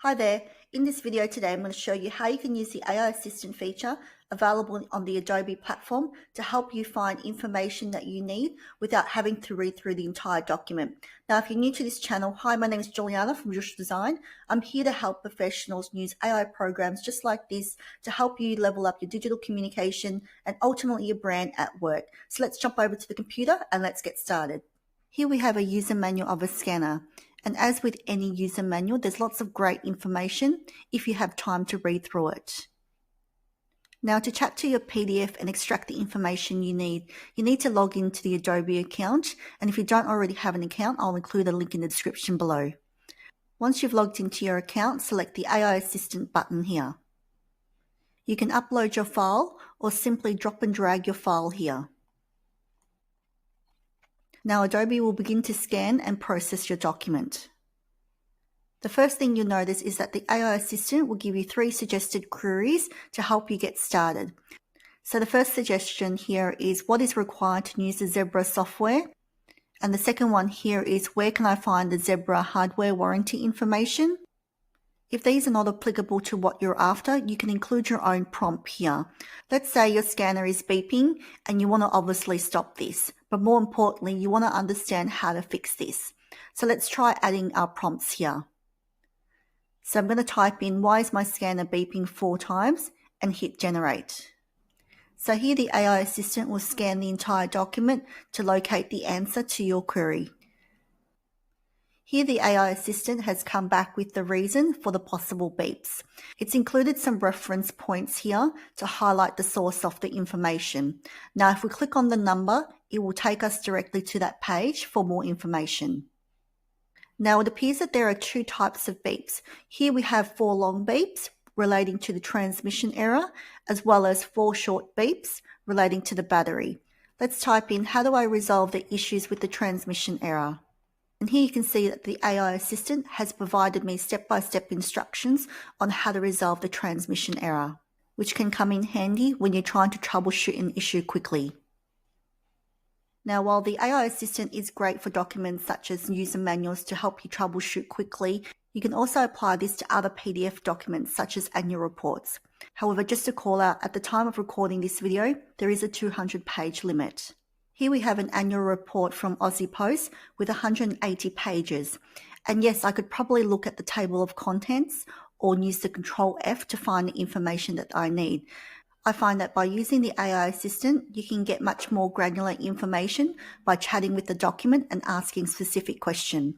Hi there. In this video today, I'm going to show you how you can use the AI Assistant feature available on the Adobe platform to help you find information that you need without having to read through the entire document. Now, if you're new to this channel, hi, my name is Juliana from Just Design. I'm here to help professionals use AI programs just like this to help you level up your digital communication and ultimately your brand at work. So let's jump over to the computer and let's get started. Here we have a user manual of a scanner. And as with any user manual, there's lots of great information if you have time to read through it. Now, to chat to your PDF and extract the information you need to log into the Adobe account. And if you don't already have an account, I'll include a link in the description below. Once you've logged into your account, select the AI Assistant button here. You can upload your file or simply drop and drag your file here. Now Adobe will begin to scan and process your document. The first thing you'll notice is that the AI Assistant will give you 3 suggested queries to help you get started. So the first suggestion here is what is required to use the Zebra software? And the second one here is where can I find the Zebra hardware warranty information? If these are not applicable to what you're after, you can include your own prompt here. Let's say your scanner is beeping and you want to obviously stop this, but more importantly, you want to understand how to fix this. So let's try adding our prompts here. So I'm going to type in, why is my scanner beeping 4 times, and hit generate. So here the AI Assistant will scan the entire document to locate the answer to your query. Here the AI Assistant has come back with the reason for the possible beeps. It's included some reference points here to highlight the source of the information. Now if we click on the number, it will take us directly to that page for more information. Now it appears that there are 2 types of beeps. Here we have 4 long beeps relating to the transmission error, as well as 4 short beeps relating to the battery. Let's type in, how do I resolve the issues with the transmission error? And here you can see that the AI Assistant has provided me step-by-step instructions on how to resolve the transmission error, which can come in handy when you're trying to troubleshoot an issue quickly. Now, while the AI Assistant is great for documents such as user manuals to help you troubleshoot quickly, you can also apply this to other PDF documents such as annual reports. However, just to call out, at the time of recording this video, there is a 200-page limit. Here we have an annual report from Aussie Post with 180 pages. And yes, I could probably look at the table of contents or use the Control F to find the information that I need. I find that by using the AI Assistant, you can get much more granular information by chatting with the document and asking specific questions.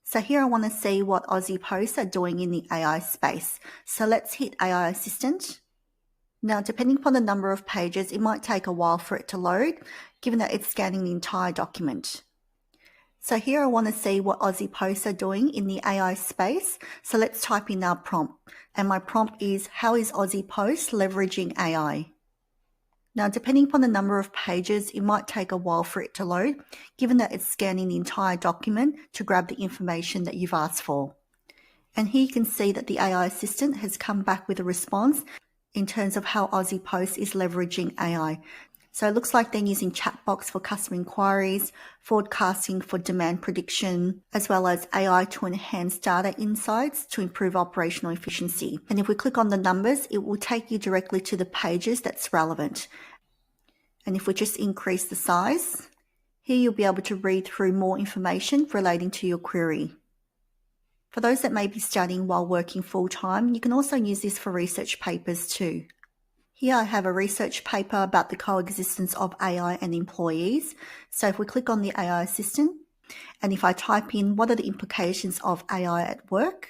So here I want to see what Aussie Post are doing in the AI space. So let's hit AI Assistant. Now, depending upon the number of pages, it might take a while for it to load, given that it's scanning the entire document. So here I want to see what Aussie Post are doing in the AI space. So let's type in our prompt. And my prompt is, how is Aussie Post leveraging AI? Now, depending upon the number of pages, it might take a while for it to load, given that it's scanning the entire document to grab the information that you've asked for. And here you can see that the AI Assistant has come back with a response in terms of how Aussie Post is leveraging AI. So it looks like they're using chatbots for customer inquiries, forecasting for demand prediction, as well as AI to enhance data insights to improve operational efficiency. And if we click on the numbers, it will take you directly to the pages that's relevant. And if we just increase the size, here you'll be able to read through more information relating to your query. For those that may be studying while working full-time, you can also use this for research papers too. Here I have a research paper about the coexistence of AI and employees. So if we click on the AI Assistant, and if I type in what are the implications of AI at work,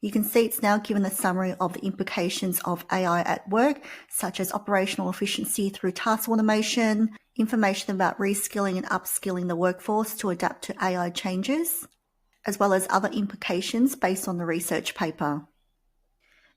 you can see it's now given a summary of the implications of AI at work, such as operational efficiency through task automation, information about reskilling and upskilling the workforce to adapt to AI changes, as well as other implications based on the research paper.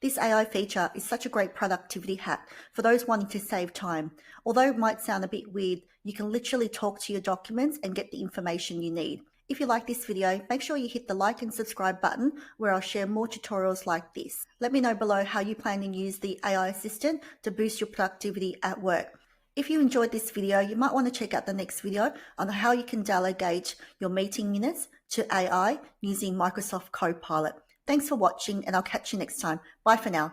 This AI feature is such a great productivity hack for those wanting to save time. Although it might sound a bit weird, you can literally talk to your documents and get the information you need. If you like this video, make sure you hit the like and subscribe button where I'll share more tutorials like this. Let me know below how you plan to use the AI Assistant to boost your productivity at work. If you enjoyed this video, you might want to check out the next video on how you can delegate your meeting minutes to AI using Microsoft Copilot. Thanks for watching, and I'll catch you next time. Bye for now.